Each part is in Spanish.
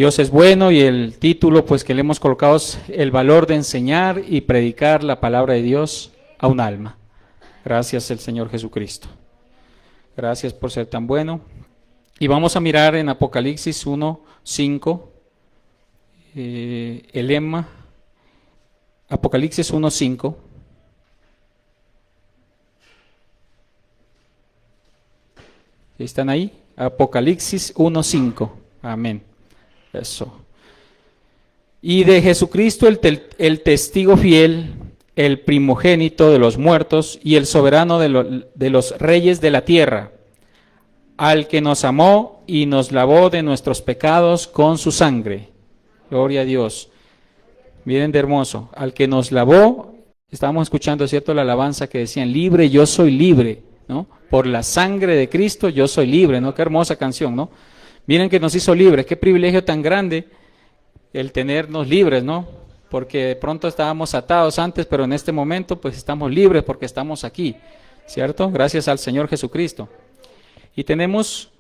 Dios es bueno y el título pues que le hemos colocado es el valor de enseñar y predicar la palabra de Dios a un alma. Gracias al Señor Jesucristo. Gracias por ser tan bueno. Y vamos a mirar en Apocalipsis 1:5, el lema, Apocalipsis 1:5. ¿Están ahí? Apocalipsis 1:5. Amén. Eso. Y de Jesucristo el testigo fiel, el primogénito de los muertos y el soberano de los reyes de la tierra, al que nos amó y nos lavó de nuestros pecados con su sangre. Gloria a Dios. Miren de hermoso. Al que nos lavó, estábamos escuchando, ¿cierto?, la alabanza que decían, libre, yo soy libre, ¿no? Por la sangre de Cristo yo soy libre, ¿no? Qué hermosa canción, ¿no? Miren que nos hizo libres, qué privilegio tan grande el tenernos libres, ¿no? Porque de pronto estábamos atados antes, pero en este momento pues estamos libres porque estamos aquí, ¿cierto? Gracias al Señor Jesucristo. Y tenemos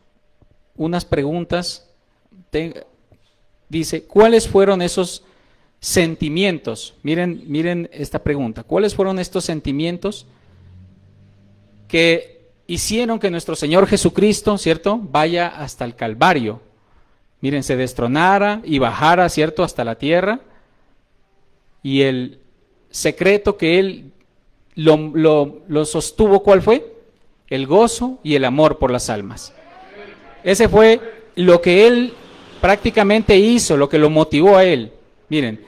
unas preguntas. Dice, ¿cuáles fueron esos sentimientos? Miren esta pregunta. ¿Cuáles fueron estos sentimientos que hicieron que nuestro Señor Jesucristo, ¿cierto?, vaya hasta el Calvario? Miren, se destronara y bajara, ¿cierto?, hasta la tierra. Y el secreto que Él lo sostuvo, ¿cuál fue? El gozo y el amor por las almas. Ese fue lo que Él prácticamente hizo, lo que lo motivó a Él. Miren,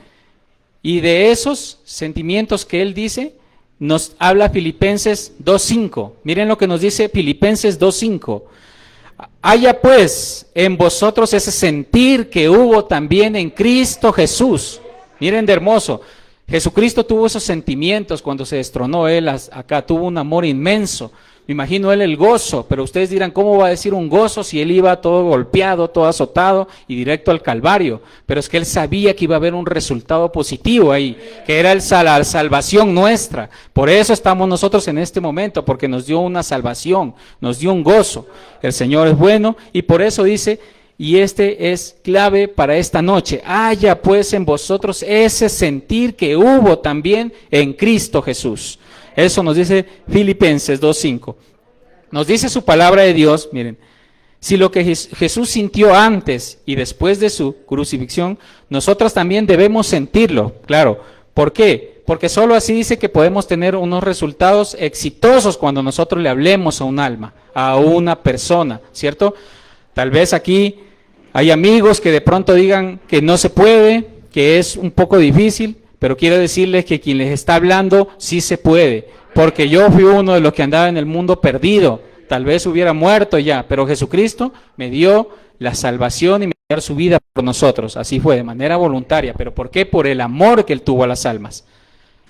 y de esos sentimientos que Él dice, nos habla Filipenses 2:5. Miren lo que nos dice Filipenses 2:5. Haya pues en vosotros ese sentir que hubo también en Cristo Jesús. Miren de hermoso. Jesucristo tuvo esos sentimientos cuando se destronó Él acá, tuvo un amor inmenso. Me imagino Él el gozo, pero ustedes dirán, ¿cómo va a decir un gozo si Él iba todo golpeado, todo azotado y directo al Calvario? Pero es que Él sabía que iba a haber un resultado positivo ahí, que era la salvación nuestra. Por eso estamos nosotros en este momento, porque nos dio una salvación, nos dio un gozo. El Señor es bueno y por eso dice, y este es clave para esta noche, haya pues en vosotros ese sentir que hubo también en Cristo Jesús. Eso nos dice Filipenses 2:5. Nos dice su palabra de Dios, miren, si lo que Jesús sintió antes y después de su crucifixión, nosotros también debemos sentirlo, claro. ¿Por qué? Porque solo así dice que podemos tener unos resultados exitosos cuando nosotros le hablemos a un alma, a una persona, ¿cierto? Tal vez aquí hay amigos que de pronto digan que no se puede, que es un poco difícil, pero quiero decirles que quien les está hablando sí se puede, porque yo fui uno de los que andaba en el mundo perdido, tal vez hubiera muerto ya, pero Jesucristo me dio la salvación y me dio su vida por nosotros, así fue, de manera voluntaria. ¿Pero por qué? Por el amor que Él tuvo a las almas.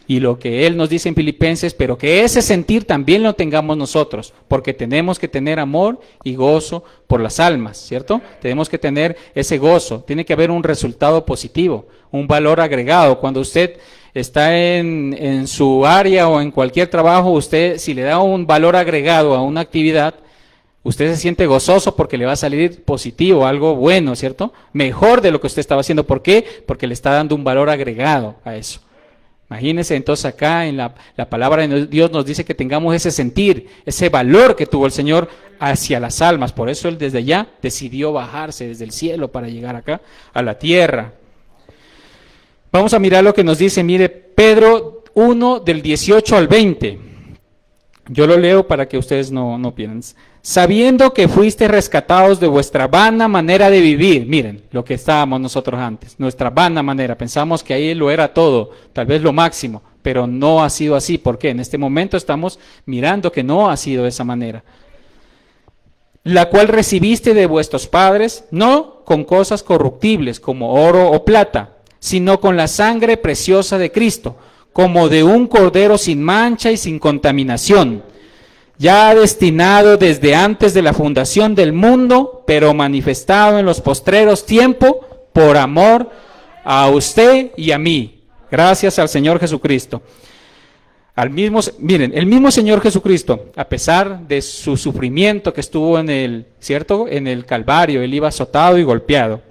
Y lo que Él nos dice en Filipenses, pero que ese sentir también lo tengamos nosotros, porque tenemos que tener amor y gozo por las almas, ¿cierto? Tenemos que tener ese gozo, tiene que haber un resultado positivo, un valor agregado. Cuando usted está en su área o en cualquier trabajo, usted si le da un valor agregado a una actividad, usted se siente gozoso porque le va a salir positivo, algo bueno, ¿cierto? Mejor de lo que usted estaba haciendo. ¿Por qué? Porque le está dando un valor agregado a eso. Imagínense, entonces acá en la palabra de Dios nos dice que tengamos ese sentir, ese valor que tuvo el Señor hacia las almas. Por eso Él desde allá decidió bajarse desde el cielo para llegar acá a la tierra. Vamos a mirar lo que nos dice, mire, Pedro 1 del 18 al 20. Yo lo leo para que ustedes no piensen. Sabiendo que fuiste rescatados de vuestra vana manera de vivir. Miren, lo que estábamos nosotros antes, nuestra vana manera. Pensamos que ahí lo era todo, tal vez lo máximo, pero no ha sido así. ¿Por qué? En este momento estamos mirando que no ha sido de esa manera. La cual recibiste de vuestros padres, no con cosas corruptibles como oro o plata, sino con la sangre preciosa de Cristo, como de un cordero sin mancha y sin contaminación, ya destinado desde antes de la fundación del mundo, pero manifestado en los postreros tiempos por amor a usted y a mí. Gracias al Señor Jesucristo. Miren, el mismo Señor Jesucristo, a pesar de su sufrimiento que estuvo en el Calvario, Él iba azotado y golpeado.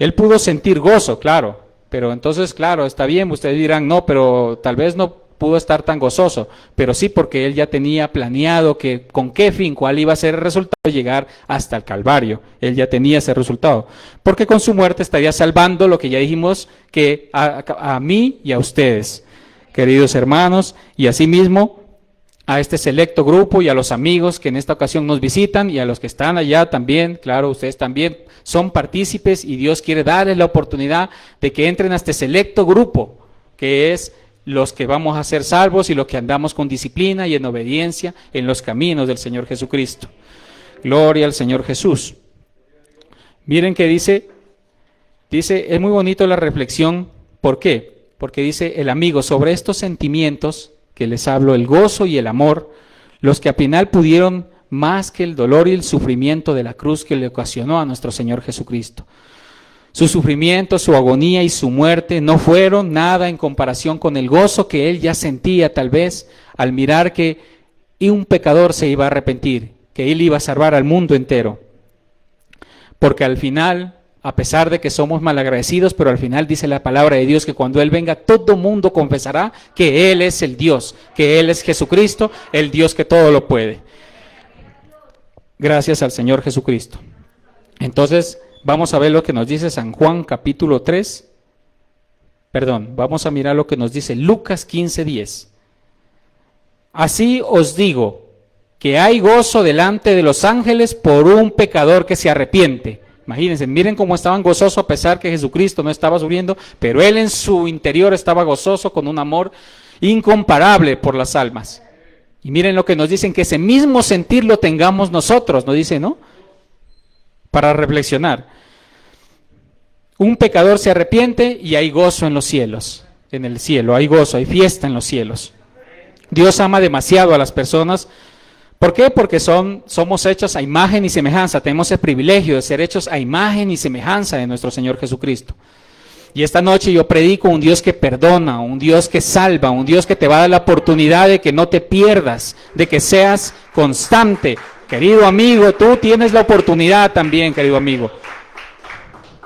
Él pudo sentir gozo, claro, pero entonces, claro, está bien, ustedes dirán, no, pero tal vez no pudo estar tan gozoso, pero sí porque él ya tenía planeado que con qué fin, cuál iba a ser el resultado de llegar hasta el Calvario. Él ya tenía ese resultado, porque con su muerte estaría salvando lo que ya dijimos que a mí y a ustedes, queridos hermanos, y asimismo a este selecto grupo y a los amigos que en esta ocasión nos visitan y a los que están allá también, claro, ustedes también son partícipes y Dios quiere darles la oportunidad de que entren a este selecto grupo, que es los que vamos a ser salvos y los que andamos con disciplina y en obediencia en los caminos del Señor Jesucristo. Gloria al Señor Jesús. Miren que dice, es muy bonito la reflexión, ¿por qué? Porque dice el amigo, sobre estos sentimientos que les hablo, el gozo y el amor, los que al final pudieron más que el dolor y el sufrimiento de la cruz que le ocasionó a nuestro Señor Jesucristo. Su sufrimiento, su agonía y su muerte no fueron nada en comparación con el gozo que él ya sentía tal vez al mirar que un pecador se iba a arrepentir, que él iba a salvar al mundo entero. Porque al final, a pesar de que somos malagradecidos, pero al final dice la palabra de Dios que cuando Él venga, todo mundo confesará que Él es el Dios, que Él es Jesucristo, el Dios que todo lo puede. Gracias al Señor Jesucristo. Entonces, vamos a ver lo que nos dice San Juan capítulo 3. Vamos a mirar lo que nos dice Lucas 15:10. Así os digo, que hay gozo delante de los ángeles por un pecador que se arrepiente. Imagínense, miren cómo estaban gozosos a pesar que Jesucristo no estaba sufriendo, pero Él en su interior estaba gozoso con un amor incomparable por las almas. Y miren lo que nos dicen, que ese mismo sentir lo tengamos nosotros, nos dice, ¿no? Para reflexionar. Un pecador se arrepiente y hay gozo en los cielos, en el cielo, hay gozo, hay fiesta en los cielos. Dios ama demasiado a las personas. ¿Por qué? Porque somos hechos a imagen y semejanza, tenemos el privilegio de ser hechos a imagen y semejanza de nuestro Señor Jesucristo. Y esta noche yo predico un Dios que perdona, un Dios que salva, un Dios que te va a dar la oportunidad de que no te pierdas, de que seas constante. Querido amigo, tú tienes la oportunidad también, querido amigo.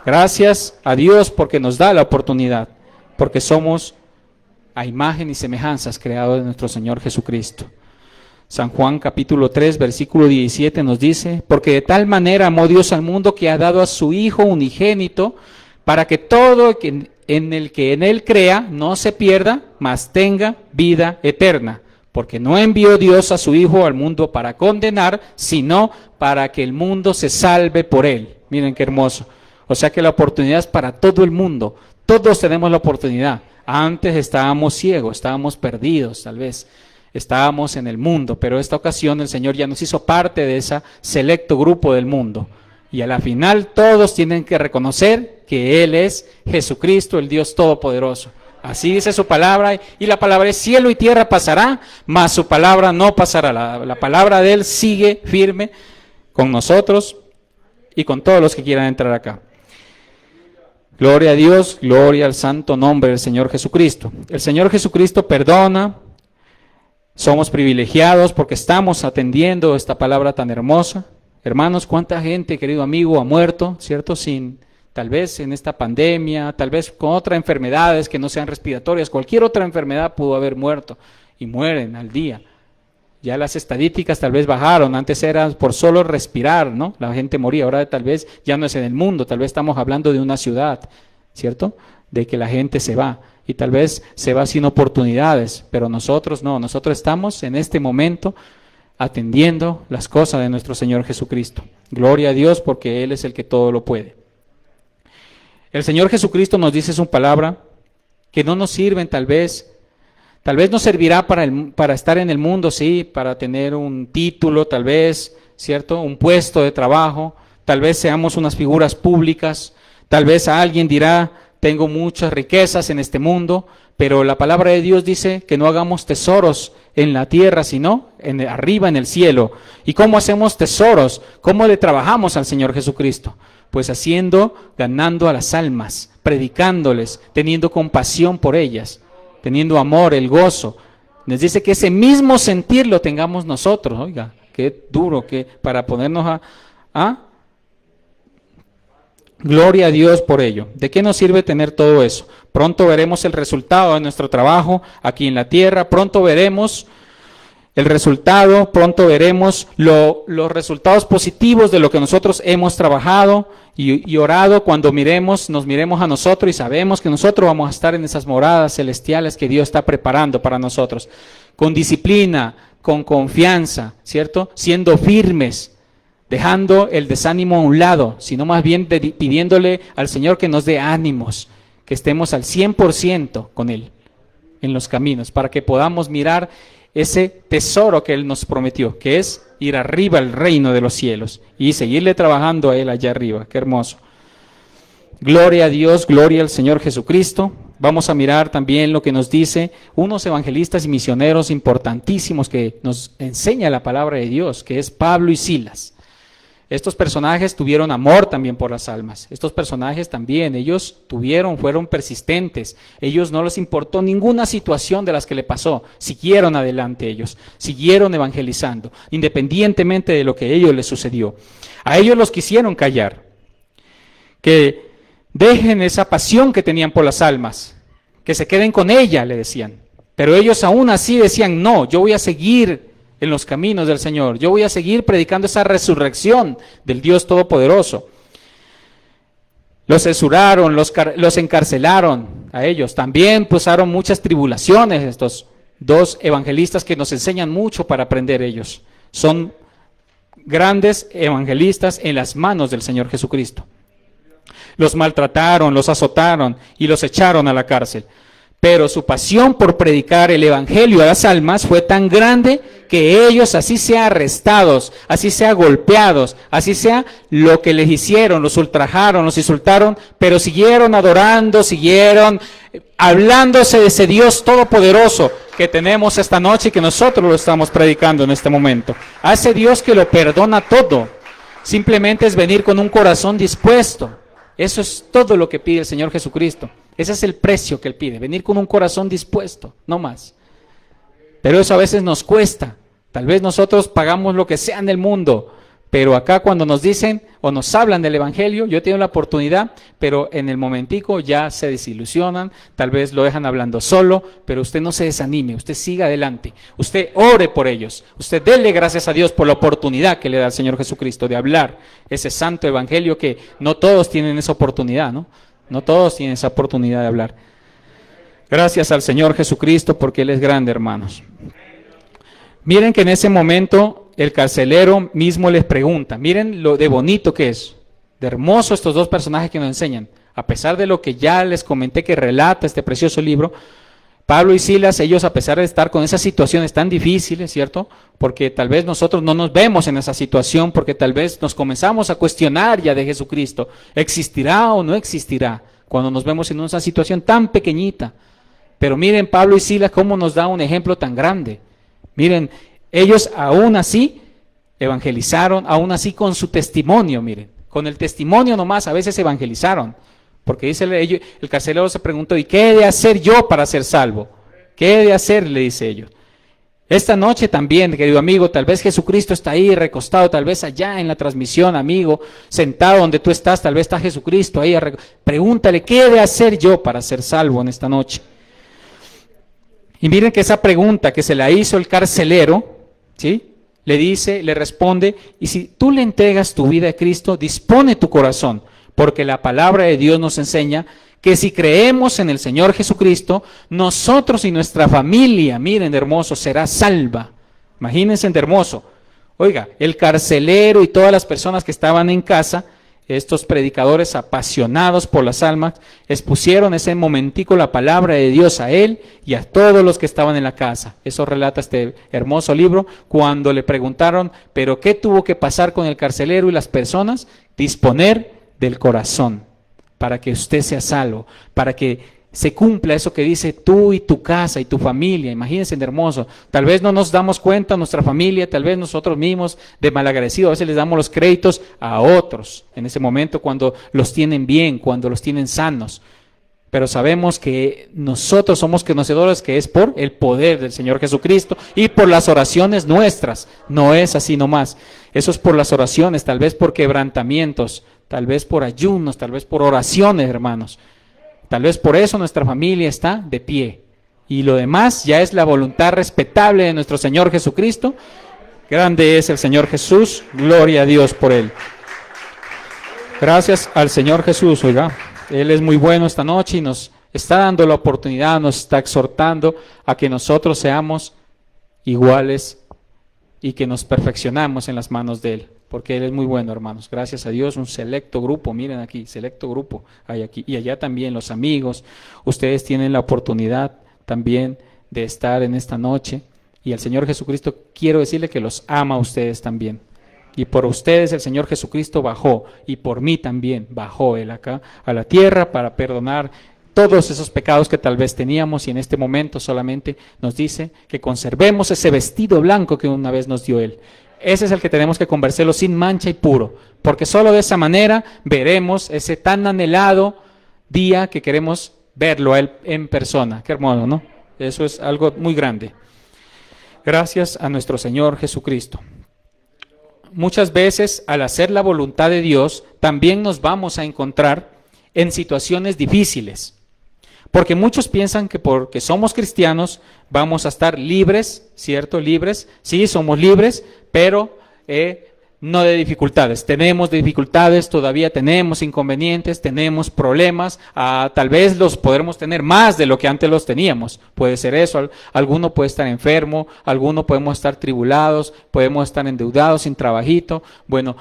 Gracias a Dios porque nos da la oportunidad, porque somos a imagen y semejanzas creados de nuestro Señor Jesucristo. San Juan capítulo 3, versículo 17 nos dice, porque de tal manera amó Dios al mundo que ha dado a su Hijo unigénito, para que todo en el que en Él crea no se pierda, mas tenga vida eterna. Porque no envió Dios a su Hijo al mundo para condenar, sino para que el mundo se salve por Él. Miren qué hermoso. O sea que la oportunidad es para todo el mundo. Todos tenemos la oportunidad. Antes estábamos ciegos, estábamos perdidos tal vez. Estábamos en el mundo, pero esta ocasión el Señor ya nos hizo parte de ese selecto grupo del mundo. Y a la final todos tienen que reconocer que Él es Jesucristo, el Dios Todopoderoso. Así dice su palabra, y la palabra es cielo y tierra pasará, mas su palabra no pasará. La palabra de Él sigue firme con nosotros y con todos los que quieran entrar acá. Gloria a Dios, gloria al santo nombre del Señor Jesucristo. El Señor Jesucristo perdona. Somos privilegiados porque estamos atendiendo esta palabra tan hermosa. Hermanos, cuánta gente, querido amigo, ha muerto, ¿cierto? Tal vez en esta pandemia, tal vez con otras enfermedades que no sean respiratorias, cualquier otra enfermedad pudo haber muerto y mueren al día. Ya las estadísticas tal vez bajaron, antes era por solo respirar, ¿no? La gente moría, ahora tal vez ya no es en el mundo, tal vez estamos hablando de una ciudad, ¿cierto? De que la gente se va. Y tal vez se va sin oportunidades, pero nosotros no, nosotros estamos en este momento atendiendo las cosas de nuestro Señor Jesucristo. Gloria a Dios porque Él es el que todo lo puede. El Señor Jesucristo nos dice su palabra que no nos sirven tal vez nos servirá para estar en el mundo, sí, para tener un título tal vez, ¿cierto? Un puesto de trabajo, tal vez seamos unas figuras públicas, tal vez a alguien dirá, tengo muchas riquezas en este mundo, pero la palabra de Dios dice que no hagamos tesoros en la tierra, sino arriba en el cielo. ¿Y cómo hacemos tesoros? ¿Cómo le trabajamos al Señor Jesucristo? Pues ganando a las almas, predicándoles, teniendo compasión por ellas, teniendo amor, el gozo. Nos dice que ese mismo sentir lo tengamos nosotros. Oiga, qué duro que para ponernos Gloria a Dios por ello. ¿De qué nos sirve tener todo eso? Pronto veremos el resultado de nuestro trabajo aquí en la tierra, pronto veremos el resultado, pronto veremos los resultados positivos de lo que nosotros hemos trabajado y orado cuando nos miremos a nosotros y sabemos que nosotros vamos a estar en esas moradas celestiales que Dios está preparando para nosotros, con disciplina, con confianza, ¿cierto? Siendo firmes, dejando el desánimo a un lado, sino más bien pidiéndole al Señor que nos dé ánimos, que estemos al 100% con Él en los caminos, para que podamos mirar ese tesoro que Él nos prometió, que es ir arriba al reino de los cielos y seguirle trabajando a Él allá arriba. Qué hermoso. Gloria a Dios, gloria al Señor Jesucristo. Vamos a mirar también lo que nos dice unos evangelistas y misioneros importantísimos que nos enseña la palabra de Dios, que es Pablo y Silas. Estos personajes tuvieron amor también por las almas. Estos personajes también, ellos fueron persistentes. Ellos no les importó ninguna situación de las que le pasó. Siguieron adelante ellos, siguieron evangelizando, independientemente de lo que a ellos les sucedió. A ellos los quisieron callar, que dejen esa pasión que tenían por las almas, que se queden con ella, le decían. Pero ellos aún así decían, no, yo voy a seguir en los caminos del Señor. Yo voy a seguir predicando esa resurrección del Dios Todopoderoso. Los censuraron, los encarcelaron a ellos. También pasaron muchas tribulaciones estos dos evangelistas que nos enseñan mucho para aprender ellos. Son grandes evangelistas en las manos del Señor Jesucristo. Los maltrataron, los azotaron y los echaron a la cárcel. Pero su pasión por predicar el evangelio a las almas fue tan grande que ellos, así sea arrestados, así sea golpeados, así sea lo que les hicieron, los ultrajaron, los insultaron, pero siguieron adorando, siguieron hablándose de ese Dios todopoderoso que tenemos esta noche y que nosotros lo estamos predicando en este momento. A ese Dios que lo perdona todo. Simplemente es venir con un corazón dispuesto. Eso es todo lo que pide el Señor Jesucristo. Ese es el precio que Él pide, venir con un corazón dispuesto, no más. Pero eso a veces nos cuesta. Tal vez nosotros pagamos lo que sea en el mundo, pero acá cuando nos dicen o nos hablan del Evangelio, yo he tenido la oportunidad, pero en el momentico ya se desilusionan, tal vez lo dejan hablando solo, pero usted no se desanime, usted siga adelante, usted ore por ellos, usted dele gracias a Dios por la oportunidad que le da el Señor Jesucristo de hablar ese santo Evangelio que no todos tienen esa oportunidad, ¿no? No todos tienen esa oportunidad de hablar. Gracias al Señor Jesucristo porque Él es grande, hermanos. Miren que en ese momento el carcelero mismo les pregunta, miren lo de bonito que es, de hermoso estos dos personajes que nos enseñan. A pesar de lo que ya les comenté que relata este precioso libro, Pablo y Silas, ellos a pesar de estar con esas situaciones tan difíciles, ¿cierto? Porque tal vez nosotros no nos vemos en esa situación, porque tal vez nos comenzamos a cuestionar ya de Jesucristo. ¿Existirá o no existirá? Cuando nos vemos en esa situación tan pequeñita. Pero miren Pablo y Silas cómo nos da un ejemplo tan grande. Miren, ellos aún así evangelizaron, aún así con su testimonio, miren. Con el testimonio nomás a veces evangelizaron. Porque dice el carcelero se preguntó, ¿y qué he de hacer yo para ser salvo? ¿Qué he de hacer? Le dice ellos. Esta noche también, querido amigo, tal vez Jesucristo está ahí recostado, tal vez allá en la transmisión, amigo, sentado donde tú estás, tal vez está Jesucristo ahí. Pregúntale, ¿qué he de hacer yo para ser salvo en esta noche? Y miren que esa pregunta que se la hizo el carcelero, ¿sí? Le responde, y si tú le entregas tu vida a Cristo, dispone tu corazón. Porque la palabra de Dios nos enseña que si creemos en el Señor Jesucristo, nosotros y nuestra familia, miren de hermoso, será salva. Imagínense de hermoso. Oiga, el carcelero y todas las personas que estaban en casa, estos predicadores apasionados por las almas, expusieron ese momentico la palabra de Dios a él y a todos los que estaban en la casa. Eso relata este hermoso libro, cuando le preguntaron, ¿pero qué tuvo que pasar con el carcelero y las personas? Disponer del corazón, para que usted sea salvo, para que se cumpla eso que dice tú y tu casa y tu familia. Imagínense de hermoso. Tal vez no nos damos cuenta, nuestra familia, tal vez nosotros mismos de malagradecidos, a veces les damos los créditos a otros en ese momento cuando los tienen bien, cuando los tienen sanos. Pero sabemos que nosotros somos conocedores que es por el poder del Señor Jesucristo y por las oraciones nuestras. No es así nomás. Eso es por las oraciones, tal vez por quebrantamientos, tal vez por ayunos, tal vez por oraciones, hermanos. Tal vez por eso nuestra familia está de pie. Y lo demás ya es la voluntad respetable de nuestro Señor Jesucristo. Grande es el Señor Jesús, gloria a Dios por Él. Gracias al Señor Jesús, oiga. Él es muy bueno esta noche y nos está dando la oportunidad, nos está exhortando a que nosotros seamos iguales y que nos perfeccionamos en las manos de Él, porque Él es muy bueno, hermanos. Gracias a Dios, un selecto grupo, miren aquí, selecto grupo hay aquí, y allá también los amigos. Ustedes tienen la oportunidad también de estar en esta noche, y al Señor Jesucristo quiero decirle que los ama a ustedes también. Y por ustedes el Señor Jesucristo bajó, y por mí también bajó Él acá a la tierra para perdonar todos esos pecados que tal vez teníamos, y en este momento solamente nos dice que conservemos ese vestido blanco que una vez nos dio Él. Ese es el que tenemos que conservarlo sin mancha y puro, porque solo de esa manera veremos ese tan anhelado día que queremos verlo a Él en persona. Qué hermoso, ¿no? Eso es algo muy grande. Gracias a nuestro Señor Jesucristo. Muchas veces al hacer la voluntad de Dios también nos vamos a encontrar en situaciones difíciles, porque muchos piensan que porque somos cristianos vamos a estar libres, ¿cierto? Libres, sí, somos libres, pero no de dificultades. Tenemos dificultades, todavía tenemos inconvenientes, tenemos problemas, tal vez los podremos tener más de lo que antes los teníamos. Puede ser eso, alguno puede estar enfermo, alguno podemos estar tribulados, podemos estar endeudados, sin trabajito, bueno,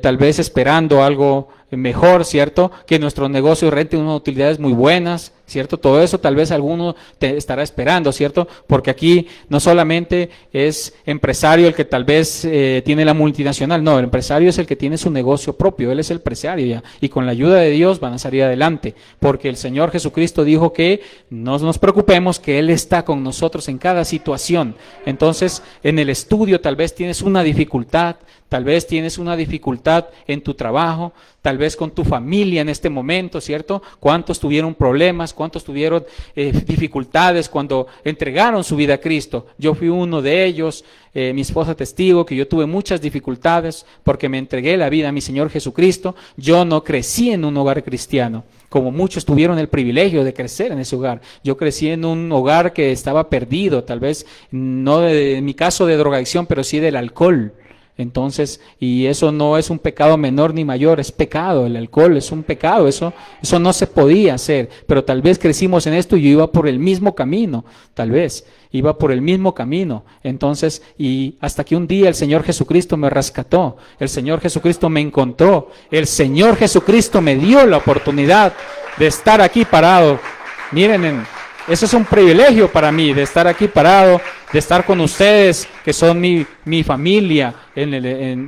tal vez esperando algo mejor, ¿cierto? Que nuestros negocios renten unas utilidades muy buenas, ¿cierto? Todo eso tal vez alguno te estará esperando, ¿cierto? Porque aquí no solamente es empresario el que tal vez tiene la multinacional, no, el empresario es el que tiene su negocio propio, él es el empresario ya, y con la ayuda de Dios van a salir adelante, porque el Señor Jesucristo dijo que no nos preocupemos, que Él está con nosotros en cada situación. Entonces, en el estudio tal vez tienes una dificultad, tal vez tienes una dificultad en tu trabajo, tal vez con tu familia en este momento, ¿cierto? ¿Cuántos tuvieron problemas? ¿Cuántos tuvieron dificultades cuando entregaron su vida a Cristo? Yo fui uno de ellos, mi esposa testigo que yo tuve muchas dificultades porque me entregué la vida a mi Señor Jesucristo. Yo no crecí en un hogar cristiano, como muchos tuvieron el privilegio de crecer en ese hogar. Yo crecí en un hogar que estaba perdido, tal vez no en mi caso de drogadicción, pero sí del alcohol. Entonces, y eso no es un pecado menor ni mayor, es pecado, el alcohol es un pecado, eso no se podía hacer, pero tal vez crecimos en esto y yo iba por el mismo camino, tal vez, iba por el mismo camino. Entonces, y hasta que un día el Señor Jesucristo me rescató, el Señor Jesucristo me encontró, el Señor Jesucristo me dio la oportunidad de estar aquí parado. Miren, eso es un privilegio para mí, de estar aquí parado, de estar con ustedes, que son mi familia,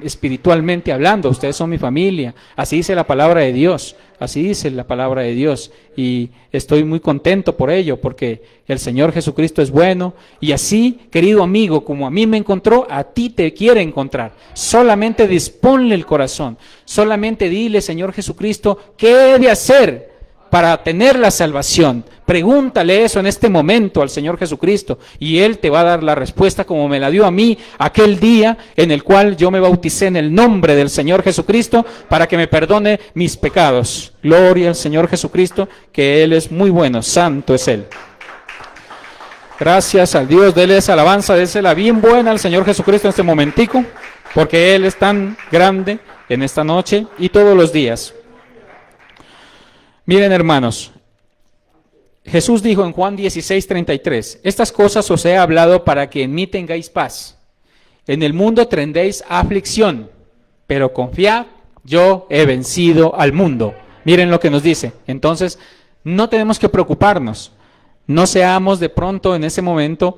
espiritualmente hablando. Ustedes son mi familia. Así dice la palabra de Dios, así dice la palabra de Dios. Y estoy muy contento por ello, porque el Señor Jesucristo es bueno. Y así, querido amigo, como a mí me encontró, a ti te quiere encontrar. Solamente disponle el corazón. Solamente dile, Señor Jesucristo, ¿qué he de hacer para tener la salvación? Pregúntale eso en este momento al Señor Jesucristo y Él te va a dar la respuesta como me la dio a mí aquel día en el cual yo me bauticé en el nombre del Señor Jesucristo para que me perdone mis pecados. Gloria al Señor Jesucristo, que Él es muy bueno, santo es Él. Gracias al Dios, déle esa alabanza, désela bien buena al Señor Jesucristo en este momentico, porque Él es tan grande en esta noche y todos los días. Miren, hermanos, Jesús dijo en Juan 16:33, estas cosas os he hablado para que en mí tengáis paz. En el mundo tendréis aflicción, pero confiad, yo he vencido al mundo. Miren lo que nos dice. Entonces, no tenemos que preocuparnos. No seamos de pronto en ese momento,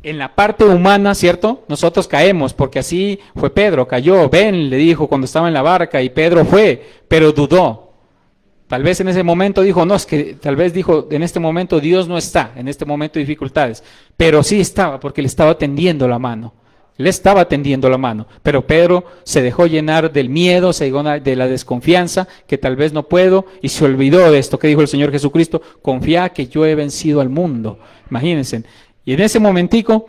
en la parte humana, ¿cierto? Nosotros caemos, porque así fue Pedro, cayó. Ven, le dijo cuando estaba en la barca, y Pedro fue, pero dudó. Tal vez en ese momento dijo, no, es que tal vez dijo, en este momento Dios no está, en este momento de dificultades, pero sí estaba, porque le estaba tendiendo la mano, pero Pedro se dejó llenar del miedo, se dejó de la desconfianza, que tal vez no puedo, y se olvidó de esto que dijo el Señor Jesucristo, confía que yo he vencido al mundo. Imagínense, y en ese momentico,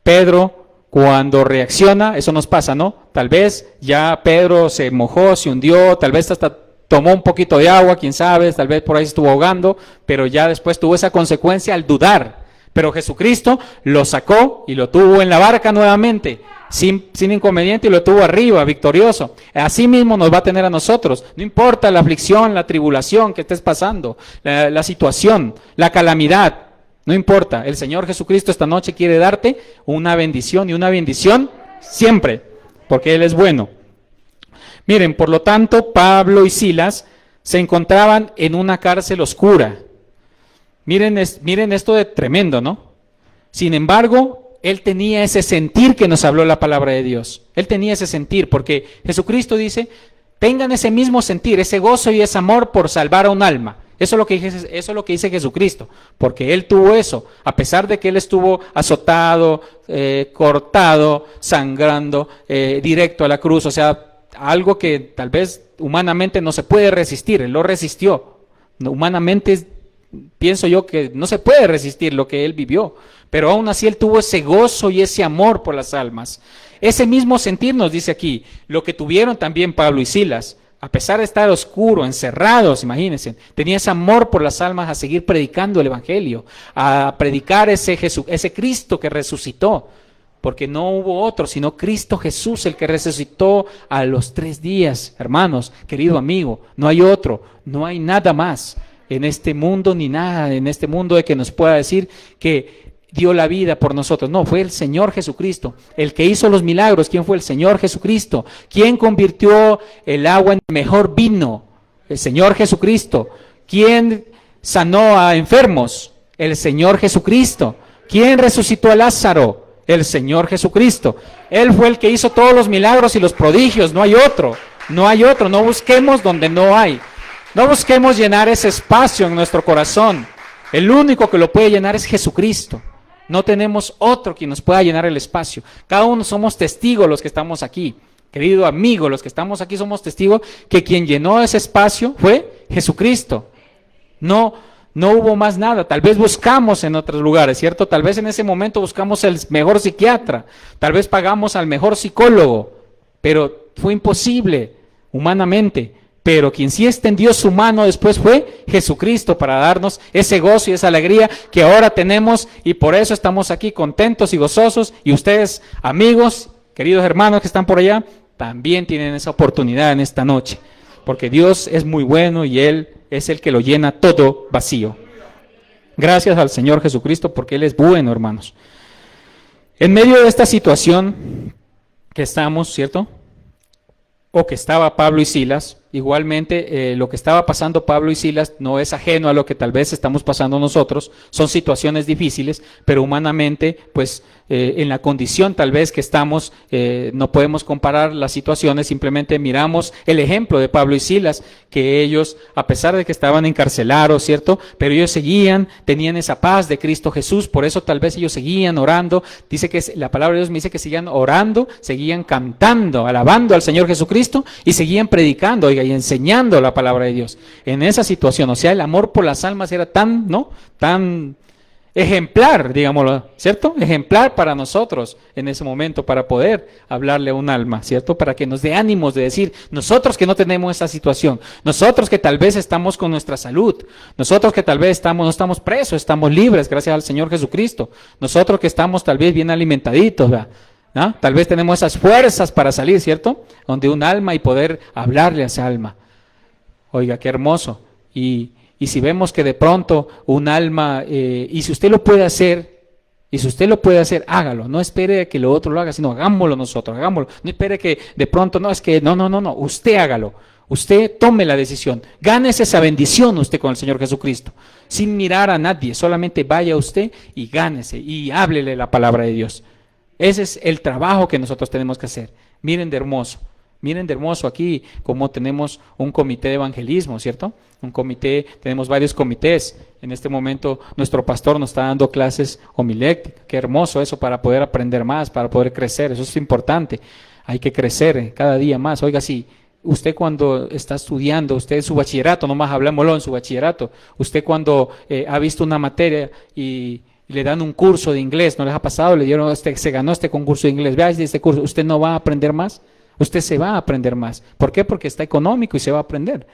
Pedro cuando reacciona, eso nos pasa, ¿no? Tal vez ya Pedro se mojó, se hundió, tal vez hasta tomó un poquito de agua, quién sabe, tal vez por ahí estuvo ahogando, pero ya después tuvo esa consecuencia al dudar. Pero Jesucristo lo sacó y lo tuvo en la barca nuevamente, sin inconveniente, y lo tuvo arriba, victorioso. Así mismo nos va a tener a nosotros. No importa la aflicción, la tribulación que estés pasando, la situación, la calamidad, no importa. El Señor Jesucristo esta noche quiere darte una bendición, y una bendición siempre, porque Él es bueno. Miren, por lo tanto, Pablo y Silas se encontraban en una cárcel oscura. Miren esto de tremendo, ¿no? Sin embargo, él tenía ese sentir que nos habló la palabra de Dios. Él tenía ese sentir, porque Jesucristo dice, tengan ese mismo sentir, ese gozo y ese amor por salvar a un alma. Eso es lo que dice Jesucristo, porque Él tuvo eso, a pesar de que Él estuvo azotado, cortado, sangrando, directo a la cruz, o sea, algo que tal vez humanamente no se puede resistir. Él lo resistió. Humanamente pienso yo que no se puede resistir lo que Él vivió, pero aún así Él tuvo ese gozo y ese amor por las almas. Ese mismo sentir nos dice aquí, lo que tuvieron también Pablo y Silas. A pesar de estar oscuro, encerrados, imagínense, tenía ese amor por las almas a seguir predicando el Evangelio, a predicar ese Cristo que resucitó, porque no hubo otro, sino Cristo Jesús, el que resucitó a los 3 días. Hermanos, querido amigo, no hay otro, no hay nada más en este mundo, ni nada en este mundo de que nos pueda decir que dio la vida por nosotros. No, fue el Señor Jesucristo, el que hizo los milagros. ¿Quién fue? El Señor Jesucristo. ¿Quién convirtió el agua en mejor vino? El Señor Jesucristo. ¿Quién sanó a enfermos? El Señor Jesucristo. ¿Quién resucitó a Lázaro? El Señor Jesucristo. Él fue el que hizo todos los milagros y los prodigios. No hay otro, no hay otro. No busquemos donde no hay. No busquemos llenar ese espacio en nuestro corazón. El único que lo puede llenar es Jesucristo. No tenemos otro que nos pueda llenar el espacio. Cada uno somos testigos los que estamos aquí. Querido amigo, los que estamos aquí somos testigos que quien llenó ese espacio fue Jesucristo. No hubo más nada. Tal vez buscamos en otros lugares, ¿cierto? Tal vez en ese momento buscamos el mejor psiquiatra. Tal vez pagamos al mejor psicólogo. Pero fue imposible humanamente. Pero quien sí extendió su mano después fue Jesucristo para darnos ese gozo y esa alegría que ahora tenemos, y por eso estamos aquí contentos y gozosos. Y ustedes, amigos, queridos hermanos que están por allá, también tienen esa oportunidad en esta noche, porque Dios es muy bueno y Él es el que lo llena todo vacío. Gracias al Señor Jesucristo porque Él es bueno, hermanos. En medio de esta situación que estamos, ¿cierto?, o que estaba Pablo y Silas, igualmente lo que estaba pasando Pablo y Silas no es ajeno a lo que tal vez estamos pasando nosotros. Son situaciones difíciles, pero humanamente, pues en la condición tal vez que estamos, no podemos comparar las situaciones. Simplemente miramos el ejemplo de Pablo y Silas, que ellos, a pesar de que estaban encarcelados, ¿cierto?, pero ellos seguían, tenían esa paz de Cristo Jesús. Por eso tal vez ellos seguían orando. Dice que la palabra de Dios me dice que seguían orando, seguían cantando, alabando al Señor Jesucristo, y seguían predicando, oiga, y enseñando la palabra de Dios. En esa situación, o sea, el amor por las almas era tan ejemplar, digámoslo, ¿cierto? Ejemplar para nosotros en ese momento, para poder hablarle a un alma, ¿cierto? Para que nos dé ánimos de decir, nosotros que no tenemos esa situación, nosotros que tal vez estamos con nuestra salud, nosotros que tal vez no estamos presos, estamos libres gracias al Señor Jesucristo, nosotros que estamos tal vez bien alimentaditos, ¿verdad?, ¿no? Tal vez tenemos esas fuerzas para salir, ¿cierto?, donde un alma, y poder hablarle a esa alma. Oiga, qué hermoso. Y si vemos que de pronto un alma, y si usted lo puede hacer, hágalo. No espere que lo otro lo haga, sino hagámoslo nosotros, hagámoslo. No espere que de pronto, no, usted hágalo. Usted tome la decisión. Gánese esa bendición usted con el Señor Jesucristo, sin mirar a nadie. Solamente vaya usted y gánese y háblele la palabra de Dios. Ese es el trabajo que nosotros tenemos que hacer. Miren de hermoso aquí como tenemos un comité de evangelismo, ¿cierto? Tenemos varios comités. En este momento nuestro pastor nos está dando clases homiléticas. Qué hermoso eso, para poder aprender más, para poder crecer. Eso es importante. Hay que crecer cada día más. Oiga, si usted cuando está estudiando, usted en su bachillerato, nomás hablemoslo en su bachillerato, usted cuando ha visto una materia y y le dan un curso de inglés, ¿no les ha pasado? Le dieron, se ganó este concurso de inglés, vea este curso, ¿usted no va a aprender más? Usted se va a aprender más. ¿Por qué? Porque está económico y se va a aprender.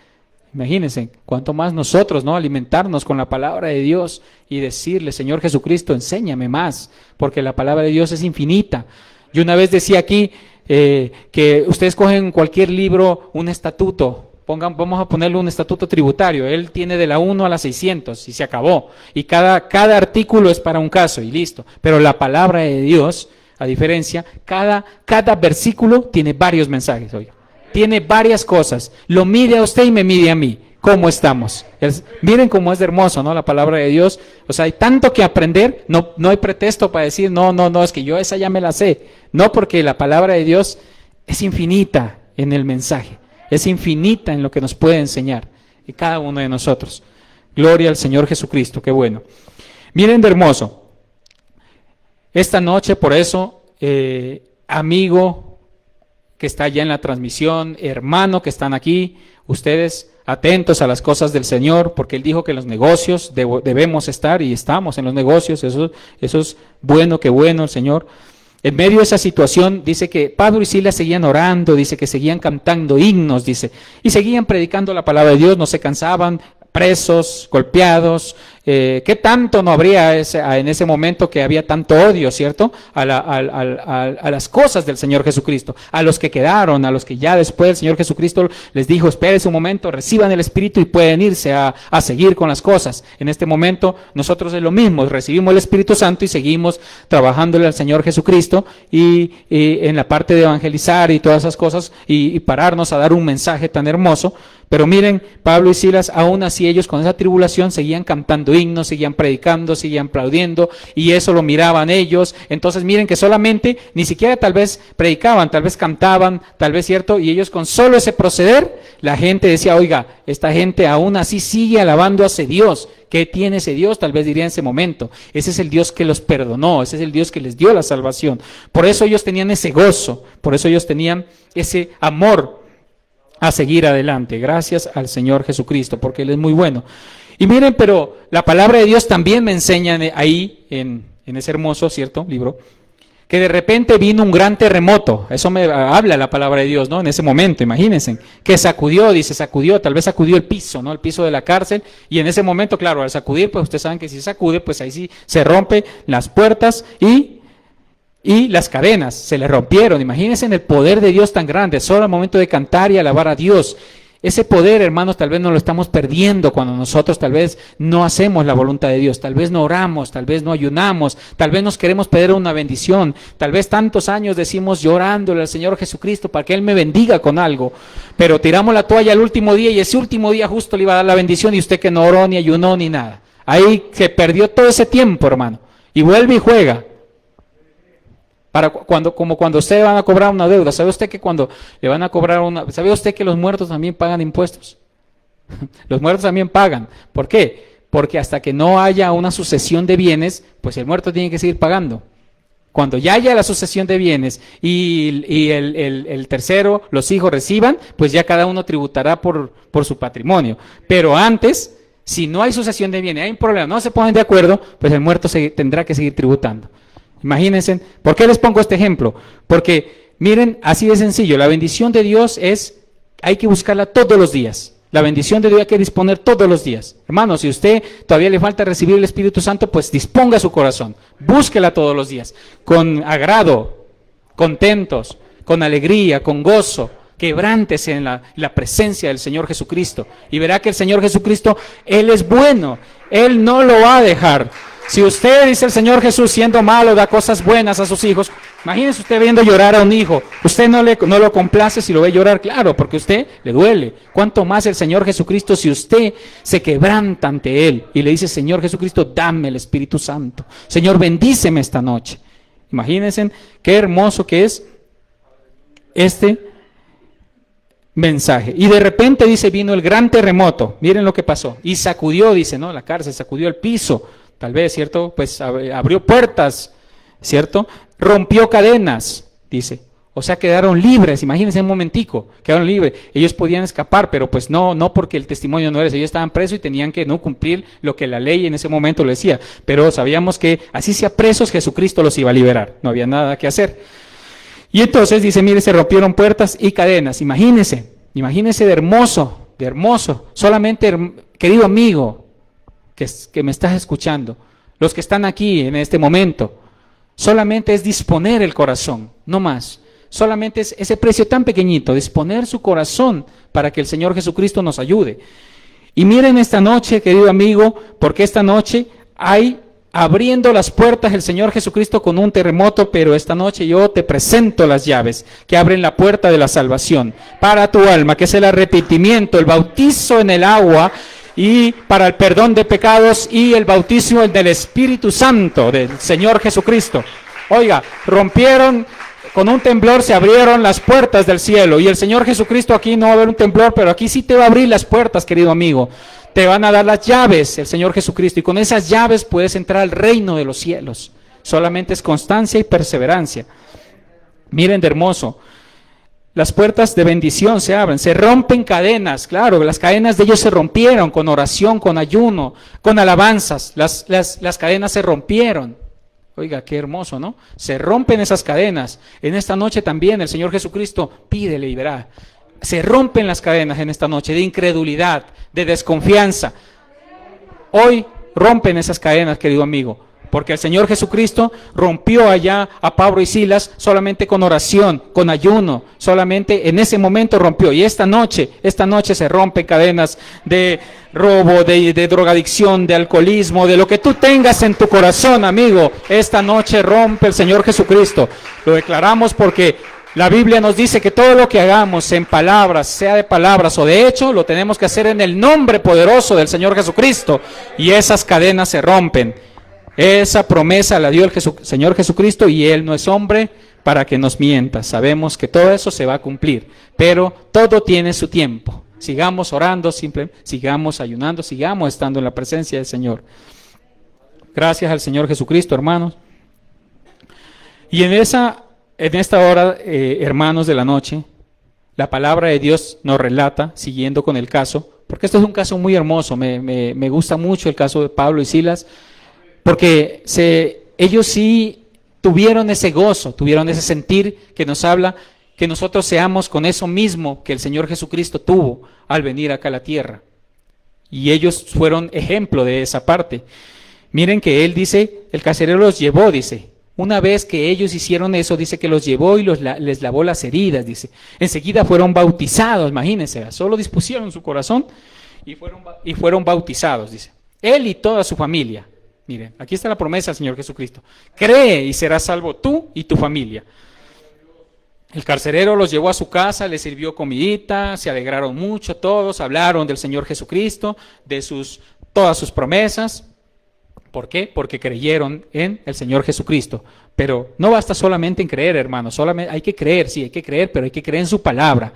Imagínense, cuanto más nosotros, ¿no? Alimentarnos con la palabra de Dios y decirle, Señor Jesucristo, enséñame más, porque la palabra de Dios es infinita. Yo una vez decía aquí que ustedes cogen cualquier libro, un estatuto, vamos a ponerle un estatuto tributario, él tiene de la 1 a la 600 y se acabó. Y cada artículo es para un caso y listo. Pero la palabra de Dios, a diferencia, cada versículo tiene varios mensajes, oiga. Tiene varias cosas. Lo mide a usted y me mide a mí. ¿Cómo estamos? Miren cómo es de hermoso, ¿no? La palabra de Dios. O sea, hay tanto que aprender. No hay pretexto para decir, no, es que yo esa ya me la sé. No, porque la palabra de Dios es infinita en el mensaje. Es infinita en lo que nos puede enseñar. Y cada uno de nosotros. Gloria al Señor Jesucristo. Qué bueno. Miren de hermoso. Esta noche, por eso, amigo que está allá en la transmisión, hermano que están aquí, ustedes atentos a las cosas del Señor, porque Él dijo que en los negocios debemos estar y estamos en los negocios, eso es bueno, qué bueno el Señor. En medio de esa situación dice que Pablo y Silas seguían orando, dice que seguían cantando himnos, dice, y seguían predicando la palabra de Dios, no se cansaban, presos, golpeados. ¿Qué tanto no habría en ese momento que había tanto odio, cierto? A las cosas del Señor Jesucristo, a los que quedaron, a los que ya después el Señor Jesucristo les dijo, espérense un momento, reciban el Espíritu y pueden irse a seguir con las cosas. En este momento nosotros es lo mismo, recibimos el Espíritu Santo y seguimos trabajándole al Señor Jesucristo y en la parte de evangelizar y todas esas cosas y pararnos a dar un mensaje tan hermoso. Pero miren, Pablo y Silas, aún así ellos con esa tribulación seguían cantando himnos, seguían predicando, seguían aplaudiendo, y eso lo miraban ellos. Entonces miren que solamente, ni siquiera tal vez predicaban, tal vez cantaban, tal vez cierto, y ellos con solo ese proceder, la gente decía, oiga, esta gente aún así sigue alabando a ese Dios. ¿Qué tiene ese Dios? Tal vez diría en ese momento. Ese es el Dios que los perdonó, ese es el Dios que les dio la salvación. Por eso ellos tenían ese gozo, por eso ellos tenían ese amor a seguir adelante, gracias al Señor Jesucristo, porque Él es muy bueno. Y miren, pero la palabra de Dios también me enseña ahí, en ese hermoso, ¿cierto?, libro, que de repente vino un gran terremoto. Eso me habla la palabra de Dios, ¿no? En ese momento, imagínense, que sacudió, tal vez sacudió el piso, ¿no? El piso de la cárcel, y en ese momento, claro, al sacudir, pues ustedes saben que si sacude, pues ahí sí se rompen las puertas y las cadenas se le rompieron. Imagínense en el poder de Dios tan grande, solo al momento de cantar y alabar a Dios. Ese poder, hermanos, tal vez nos lo estamos perdiendo cuando nosotros tal vez no hacemos la voluntad de Dios, tal vez no oramos, tal vez no ayunamos, tal vez nos queremos pedir una bendición, tal vez tantos años decimos llorándole al Señor Jesucristo para que Él me bendiga con algo, pero tiramos la toalla el último día y ese último día justo le iba a dar la bendición y usted que no oró ni ayunó ni nada. Ahí se perdió todo ese tiempo, hermano, y vuelve y juega. Como cuando usted van a cobrar una deuda, ¿sabe usted que cuando le van a cobrar ¿sabe usted que los muertos también pagan impuestos? Los muertos también pagan. ¿Por qué? Porque hasta que no haya una sucesión de bienes, pues el muerto tiene que seguir pagando. Cuando ya haya la sucesión de bienes y el tercero, los hijos reciban, pues ya cada uno tributará por su patrimonio. Pero antes, si no hay sucesión de bienes, hay un problema, no se ponen de acuerdo, pues el muerto tendrá que seguir tributando. Imagínense, ¿por qué les pongo este ejemplo? Porque, miren, así de sencillo, la bendición de Dios hay que buscarla todos los días. La bendición de Dios hay que disponer todos los días. Hermano, si usted todavía le falta recibir el Espíritu Santo, pues disponga su corazón, búsquela todos los días, con agrado, contentos, con alegría, con gozo. Quebrántese en la presencia del Señor Jesucristo y verá que el Señor Jesucristo, Él es bueno, Él no lo va a dejar. Si usted, dice el Señor Jesús, siendo malo, da cosas buenas a sus hijos, imagínese usted viendo llorar a un hijo, usted no lo complace si lo ve llorar, claro, porque a usted le duele. ¿Cuánto más el Señor Jesucristo si usted se quebranta ante Él y le dice, Señor Jesucristo, dame el Espíritu Santo, Señor, bendíceme esta noche? Imagínense qué hermoso que es este mensaje. Y de repente, dice, vino el gran terremoto, miren lo que pasó, y sacudió, dice, ¿no?, la cárcel, sacudió el piso, tal vez, ¿cierto?, pues abrió puertas, ¿cierto?, rompió cadenas, dice, O sea, quedaron libres, imagínense un momentico, quedaron libres. Ellos podían escapar, pero pues no porque el testimonio no era ese. Ellos estaban presos y tenían que no cumplir lo que la ley en ese momento le decía. Pero sabíamos que así sea presos, Jesucristo los iba a liberar. No había nada que hacer. Y entonces dice, mire, se rompieron puertas y cadenas. Imagínense de hermoso. Solamente, querido amigo, que me estás escuchando, los que están aquí en este momento, solamente es disponer el corazón, no más. Solamente es ese precio tan pequeñito, disponer su corazón para que el Señor Jesucristo nos ayude. Y miren esta noche, querido amigo, porque esta noche hay abriendo las puertas el Señor Jesucristo con un terremoto, pero esta noche yo te presento las llaves que abren la puerta de la salvación para tu alma, que es el arrepentimiento, el bautizo en el agua y para el perdón de pecados y el bautismo del Espíritu Santo del Señor Jesucristo. Oiga, rompieron con un temblor, se abrieron las puertas del cielo y el Señor Jesucristo, aquí no va a haber un temblor, pero aquí sí te va a abrir las puertas, querido amigo. Te van a dar las llaves el Señor Jesucristo y con esas llaves puedes entrar al reino de los cielos. Solamente es constancia y perseverancia. Miren de hermoso. Las puertas de bendición se abren, se rompen cadenas, claro, las cadenas de ellos se rompieron con oración, con ayuno, con alabanzas, las cadenas se rompieron. Oiga, qué hermoso, ¿no? Se rompen esas cadenas. En esta noche también el Señor Jesucristo pide liberar. Se rompen las cadenas en esta noche de incredulidad, de desconfianza. Hoy rompen esas cadenas, querido amigo, porque el Señor Jesucristo rompió allá a Pablo y Silas solamente con oración, con ayuno, solamente en ese momento rompió. Y esta noche se rompen cadenas de robo, de drogadicción, de alcoholismo, de lo que tú tengas en tu corazón, amigo. Esta noche rompe el Señor Jesucristo. Lo declaramos porque la Biblia nos dice que todo lo que hagamos en palabras, sea de palabras o de hecho, lo tenemos que hacer en el nombre poderoso del Señor Jesucristo. Y esas cadenas se rompen. Esa promesa la dio el Señor Jesucristo y Él no es hombre para que nos mienta. Sabemos que todo eso se va a cumplir, pero todo tiene su tiempo. Sigamos orando, sigamos ayunando, sigamos estando en la presencia del Señor. Gracias al Señor Jesucristo, hermanos. Y en esta hora, hermanos de la noche, la palabra de Dios nos relata, siguiendo con el caso, porque esto es un caso muy hermoso, me gusta mucho el caso de Pablo y Silas, porque ellos sí tuvieron ese gozo, tuvieron ese sentir que nos habla que nosotros seamos con eso mismo que el Señor Jesucristo tuvo al venir acá a la tierra. Y ellos fueron ejemplo de esa parte. Miren que él dice, el carcelero los llevó, dice. Una vez que ellos hicieron eso, dice que los llevó y les lavó las heridas, dice. Enseguida fueron bautizados, imagínense, solo dispusieron su corazón y fueron bautizados, dice. Él y toda su familia. Miren, aquí está la promesa del Señor Jesucristo. Cree y serás salvo tú y tu familia. El carcelero los llevó a su casa, les sirvió comidita, se alegraron mucho todos, hablaron del Señor Jesucristo, de todas sus promesas. ¿Por qué? Porque creyeron en el Señor Jesucristo. Pero no basta solamente en creer, hermanos, solamente hay que creer, sí, hay que creer, pero hay que creer en su palabra.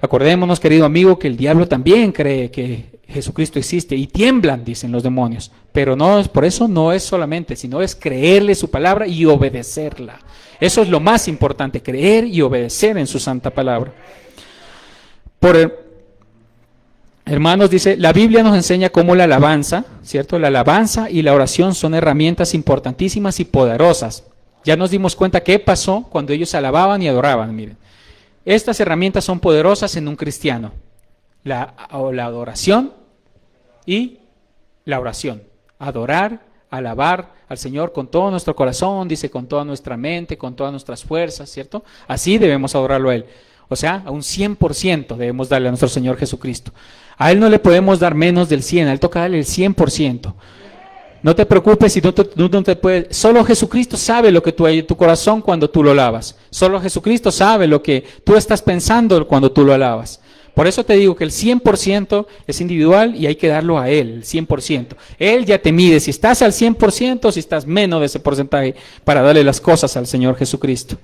Acordémonos, querido amigo, que el diablo también cree que Jesucristo existe y tiemblan, dicen los demonios. Pero no, por eso no es solamente, sino es creerle su palabra y obedecerla. Eso es lo más importante, creer y obedecer en su santa palabra. Hermanos, dice, la Biblia nos enseña cómo la alabanza, ¿cierto? La alabanza y la oración son herramientas importantísimas y poderosas. Ya nos dimos cuenta qué pasó cuando ellos alababan y adoraban, miren. Estas herramientas son poderosas en un cristiano. La adoración y la oración. Adorar, alabar al Señor con todo nuestro corazón, dice, con toda nuestra mente, con todas nuestras fuerzas, ¿cierto? Así debemos adorarlo a Él. O sea, a un 100% debemos darle a nuestro Señor Jesucristo. A Él no le podemos dar menos del 100, a Él toca darle el 100%. No te preocupes si no te puedes. Solo Jesucristo sabe lo que hay en tu corazón cuando tú lo alabas. Solo Jesucristo sabe lo que tú estás pensando cuando tú lo alabas. Por eso te digo que el 100% es individual y hay que darlo a Él, el 100%. Él ya te mide si estás al 100% o si estás menos de ese porcentaje para darle las cosas al Señor Jesucristo.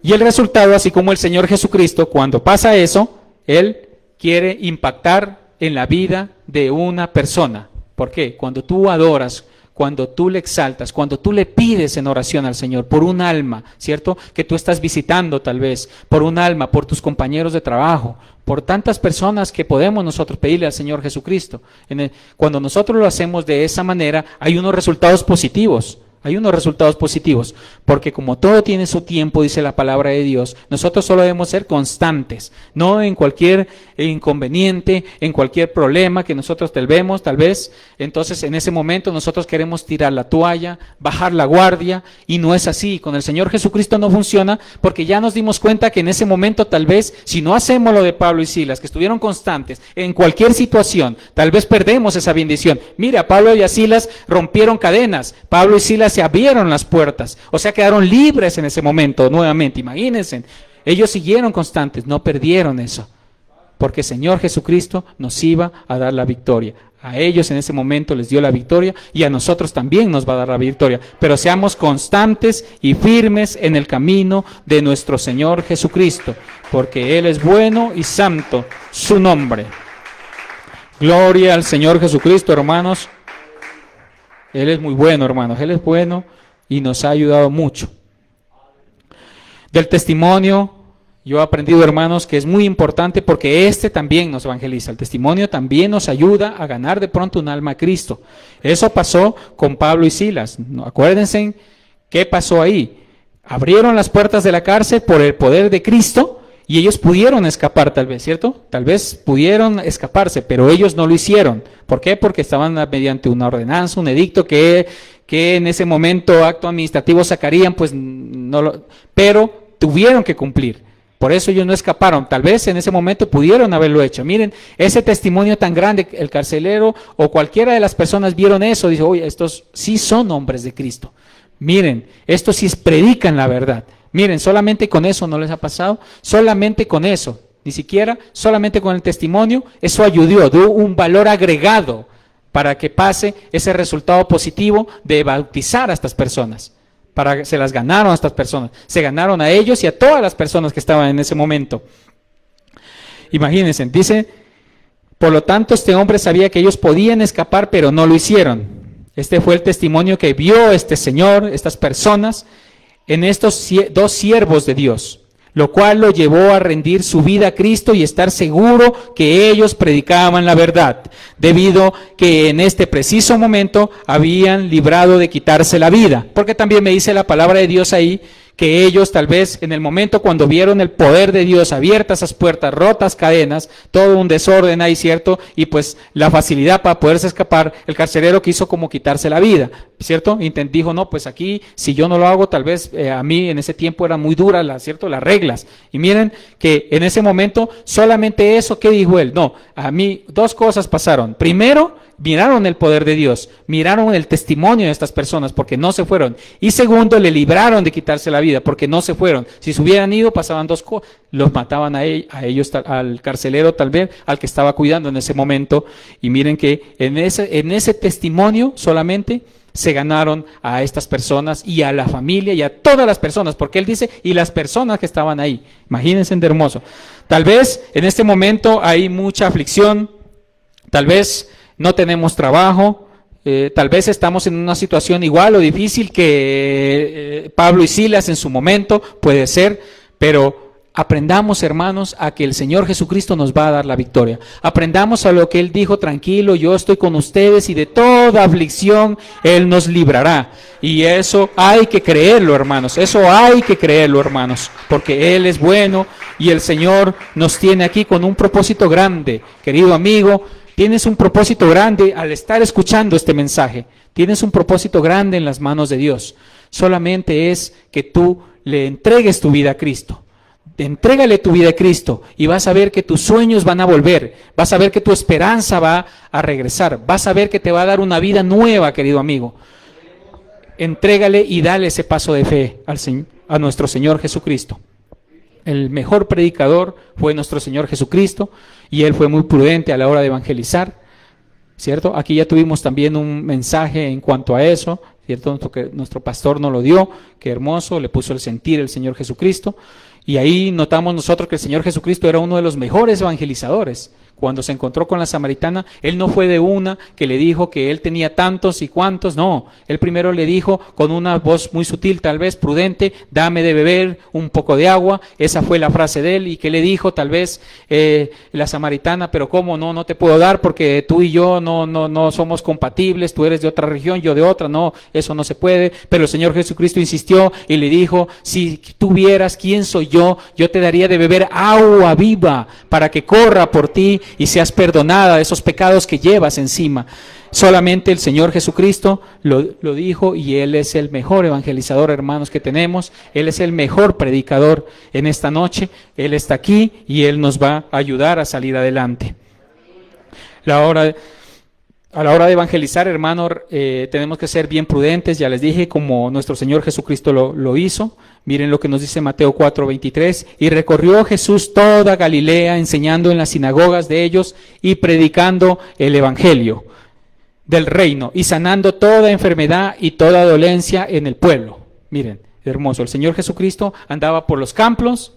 Y el resultado, así como el Señor Jesucristo, cuando pasa eso, Él quiere impactar en la vida de una persona. ¿Por qué? Cuando tú adoras cuando tú le exaltas, cuando tú le pides en oración al Señor por un alma, ¿cierto? Que tú estás visitando tal vez, por un alma, por tus compañeros de trabajo, por tantas personas que podemos nosotros pedirle al Señor Jesucristo. Cuando nosotros lo hacemos de esa manera, hay unos resultados positivos. Hay unos resultados positivos, porque como todo tiene su tiempo, dice la palabra de Dios, nosotros solo debemos ser constantes, no en cualquier inconveniente, en cualquier problema que nosotros vemos, tal vez, entonces en ese momento nosotros queremos tirar la toalla, bajar la guardia, y no es así. Con el Señor Jesucristo no funciona, porque ya nos dimos cuenta que en ese momento tal vez, si no hacemos lo de Pablo y Silas, que estuvieron constantes en cualquier situación, tal vez perdemos esa bendición. Mira, Pablo y Silas rompieron cadenas, Pablo y Silas se abrieron las puertas, o sea, quedaron libres en ese momento nuevamente. Imagínense, ellos siguieron constantes, no perdieron eso, porque el Señor Jesucristo nos iba a dar la victoria. A ellos en ese momento les dio la victoria y a nosotros también nos va a dar la victoria, pero seamos constantes y firmes en el camino de nuestro Señor Jesucristo, porque Él es bueno y santo su nombre. Gloria al Señor Jesucristo, hermanos. Él es muy bueno, hermanos, Él es bueno y nos ha ayudado mucho. Del testimonio, yo he aprendido, hermanos, que es muy importante porque este también nos evangeliza. El testimonio también nos ayuda a ganar de pronto un alma a Cristo. Eso pasó con Pablo y Silas. Acuérdense qué pasó ahí. Abrieron las puertas de la cárcel por el poder de Cristo. Y ellos pudieron escapar tal vez, ¿cierto? Tal vez pudieron escaparse, pero ellos no lo hicieron. ¿Por qué? Porque estaban mediante una ordenanza, un edicto que en ese momento, acto administrativo sacarían, pues pero tuvieron que cumplir. Por eso ellos no escaparon. Tal vez en ese momento pudieron haberlo hecho. Miren, ese testimonio tan grande, el carcelero o cualquiera de las personas vieron eso, dice, oye, estos sí son hombres de Cristo. Miren, estos sí predican la verdad. Miren, solamente con eso no les ha pasado, solamente con eso, ni siquiera solamente con el testimonio, eso ayudó, dio un valor agregado para que pase ese resultado positivo de bautizar a estas personas. Se las ganaron a estas personas, se ganaron a ellos y a todas las personas que estaban en ese momento. Imagínense, dice, por lo tanto este hombre sabía que ellos podían escapar, pero no lo hicieron. Este fue el testimonio que vio este señor, estas personas, en estos dos siervos de Dios, lo cual lo llevó a rendir su vida a Cristo y estar seguro que ellos predicaban la verdad, debido que en este preciso momento habían librado de quitarse la vida, porque también me dice la palabra de Dios ahí, que ellos tal vez en el momento cuando vieron el poder de Dios, abiertas esas puertas, rotas cadenas, todo un desorden ahí, ¿cierto? Y pues la facilidad para poderse escapar, el carcelero quiso como quitarse la vida, ¿cierto? Dijo, no, pues aquí, si yo no lo hago, tal vez a mí en ese tiempo eran muy duras, ¿cierto? Las reglas. Y miren que en ese momento, solamente eso, ¿qué dijo él? No, a mí dos cosas pasaron. Primero, miraron el poder de Dios, miraron el testimonio de estas personas porque no se fueron. Y segundo, le libraron de quitarse la vida porque no se fueron. Si se hubieran ido, pasaban dos cosas. Los mataban a ellos, al carcelero tal vez, al que estaba cuidando en ese momento. Y miren que en ese testimonio solamente se ganaron a estas personas y a la familia y a todas las personas, porque él dice, y las personas que estaban ahí. Imagínense de hermoso. Tal vez en este momento hay mucha aflicción, tal vez no tenemos trabajo, tal vez estamos en una situación igual o difícil que Pablo y Silas en su momento, puede ser, pero aprendamos, hermanos, a que el Señor Jesucristo nos va a dar la victoria. Aprendamos a lo que Él dijo, tranquilo, yo estoy con ustedes y de toda aflicción Él nos librará. Y eso hay que creerlo, hermanos, eso hay que creerlo, hermanos, porque Él es bueno y el Señor nos tiene aquí con un propósito grande, querido amigo. Tienes un propósito grande al estar escuchando este mensaje. Tienes un propósito grande en las manos de Dios. Solamente es que tú le entregues tu vida a Cristo. Entrégale tu vida a Cristo y vas a ver que tus sueños van a volver. Vas a ver que tu esperanza va a regresar. Vas a ver que te va a dar una vida nueva, querido amigo. Entrégale y dale ese paso de fe a nuestro Señor Jesucristo. El mejor predicador fue nuestro Señor Jesucristo y Él fue muy prudente a la hora de evangelizar, ¿cierto? Aquí ya tuvimos también un mensaje en cuanto a eso, ¿cierto? Porque nuestro pastor nos lo dio, qué hermoso, le puso el sentir el Señor Jesucristo Y ahí notamos nosotros que el Señor Jesucristo era uno de los mejores evangelizadores. Cuando se encontró con la samaritana, Él no fue de una que le dijo que Él tenía tantos y cuantos, no. Él primero le dijo con una voz muy sutil, tal vez prudente, dame de beber un poco de agua. Esa fue la frase de Él. ¿Y qué le dijo tal vez la samaritana? Pero ¿cómo? No te puedo dar porque tú y yo no somos compatibles, tú eres de otra región, yo de otra, no, eso no se puede. Pero el Señor Jesucristo insistió y le dijo, si tú vieras quién soy yo te daría de beber agua viva para que corra por ti y seas perdonada de esos pecados que llevas encima. Solamente el Señor Jesucristo lo dijo, y Él es el mejor evangelizador, hermanos, que tenemos. Él es el mejor predicador en esta noche. Él está aquí y Él nos va a ayudar a salir adelante. A la hora de evangelizar, hermanos, tenemos que ser bien prudentes, ya les dije, como nuestro Señor Jesucristo lo hizo. Miren lo que nos dice Mateo 4:23. Y recorrió Jesús toda Galilea, enseñando en las sinagogas de ellos y predicando el evangelio del reino y sanando toda enfermedad y toda dolencia en el pueblo. Miren, hermoso, el Señor Jesucristo andaba por los campos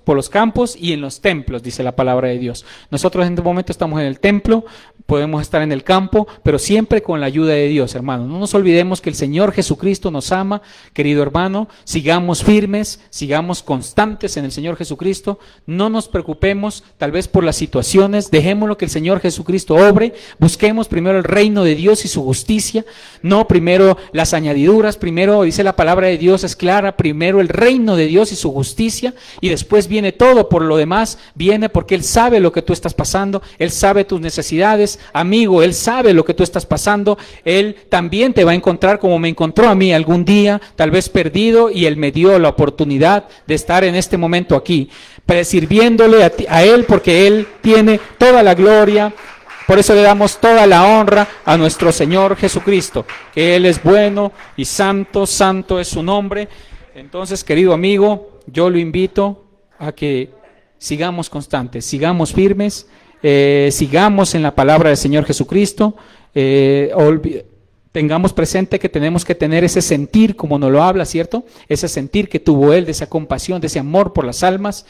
y en los templos, dice la palabra de Dios. Nosotros en este momento estamos en el templo, podemos estar en el campo, pero siempre con la ayuda de Dios, hermano. No nos olvidemos que el Señor Jesucristo nos ama, querido hermano. Sigamos firmes, sigamos constantes en el Señor Jesucristo. No nos preocupemos tal vez por las situaciones, dejémoslo que el Señor Jesucristo obre. Busquemos primero el reino de Dios y su justicia, no primero las añadiduras. Primero, dice la palabra de Dios, es clara, primero el reino de Dios y su justicia, y después viene todo. Por lo demás viene, porque Él sabe lo que tú estás pasando, Él sabe tus necesidades. Amigo, Él sabe lo que tú estás pasando. Él también te va a encontrar como me encontró a mí algún día, tal vez perdido, y Él me dio la oportunidad de estar en este momento aquí, sirviéndole a Él, porque Él tiene toda la gloria. Por eso le damos toda la honra a nuestro Señor Jesucristo, que Él es bueno y santo, santo es su nombre. Entonces, querido amigo, yo lo invito a que sigamos constantes, sigamos firmes, sigamos en la palabra del Señor Jesucristo. Tengamos presente que tenemos que tener ese sentir, como nos lo habla, ¿cierto? Ese sentir que tuvo Él, de esa compasión, de ese amor por las almas.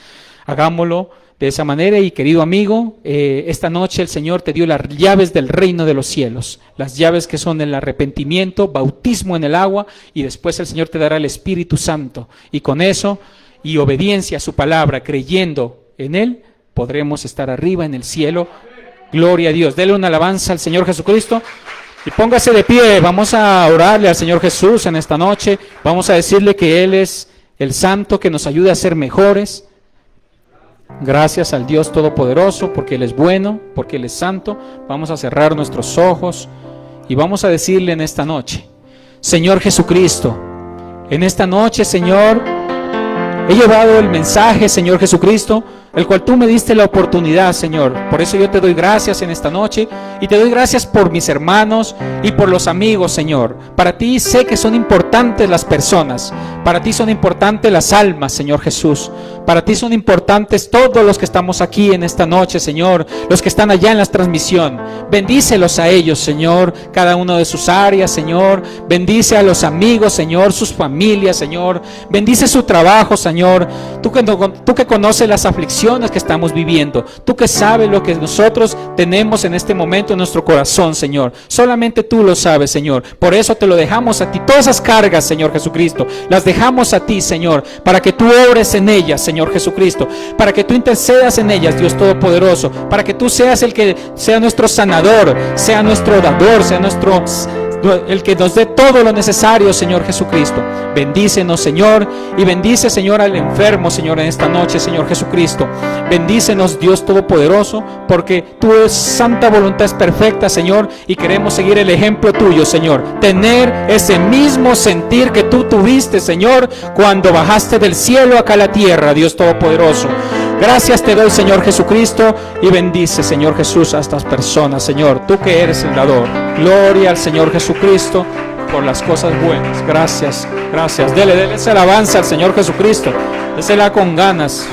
Hagámoslo de esa manera. Y querido amigo, esta noche el Señor te dio las llaves del reino de los cielos, las llaves que son el arrepentimiento, bautismo en el agua, y después el Señor te dará el Espíritu Santo. Y con eso, y obediencia a su palabra, creyendo en Él, podremos estar arriba en el cielo. Gloria a Dios. Dele una alabanza al Señor Jesucristo y póngase de pie. Vamos a orarle al Señor Jesús en esta noche. Vamos a decirle que Él es el santo que nos ayuda a ser mejores. Gracias al Dios Todopoderoso, porque Él es bueno, porque Él es santo. Vamos a cerrar nuestros ojos y vamos a decirle en esta noche: Señor Jesucristo, en esta noche, Señor, he llevado el mensaje, Señor Jesucristo, el cual tú me diste la oportunidad, Señor. Por eso yo te doy gracias en esta noche, y te doy gracias por mis hermanos y por los amigos, Señor. Para ti sé que son importantes las personas, para ti son importantes las almas, Señor Jesús. Para ti son importantes todos los que estamos aquí en esta noche, Señor, los que están allá en la transmisión. Bendícelos a ellos, Señor, cada uno de sus áreas, Señor. Bendice a los amigos, Señor, sus familias, Señor. Bendice su trabajo, Señor. Tú que conoces las aflicciones que estamos viviendo, tú que sabes lo que nosotros tenemos en este momento en nuestro corazón, Señor. Solamente tú lo sabes, Señor. Por eso te lo dejamos a ti. Todas esas cargas, Señor Jesucristo, las dejamos a ti, Señor, para que tú obres en ellas, Señor Jesucristo, para que tú intercedas en ellas, Dios Todopoderoso, para que tú seas el que sea nuestro sanador, sea nuestro dador, sea el que nos dé todo lo necesario, Señor Jesucristo. Bendícenos, Señor, y bendice, Señor, al enfermo, Señor, en esta noche, Señor Jesucristo. Bendícenos, Dios Todopoderoso, porque tu santa voluntad es perfecta, Señor, y queremos seguir el ejemplo tuyo, Señor. Tener ese mismo sentir que tú tuviste, Señor, cuando bajaste del cielo acá a la tierra, Dios Todopoderoso. Gracias te doy, Señor Jesucristo, y bendice, Señor Jesús, a estas personas, Señor, tú que eres el dador. Gloria al Señor Jesucristo por las cosas buenas. Gracias, gracias. Dele esa alabanza al Señor Jesucristo. Désela con ganas.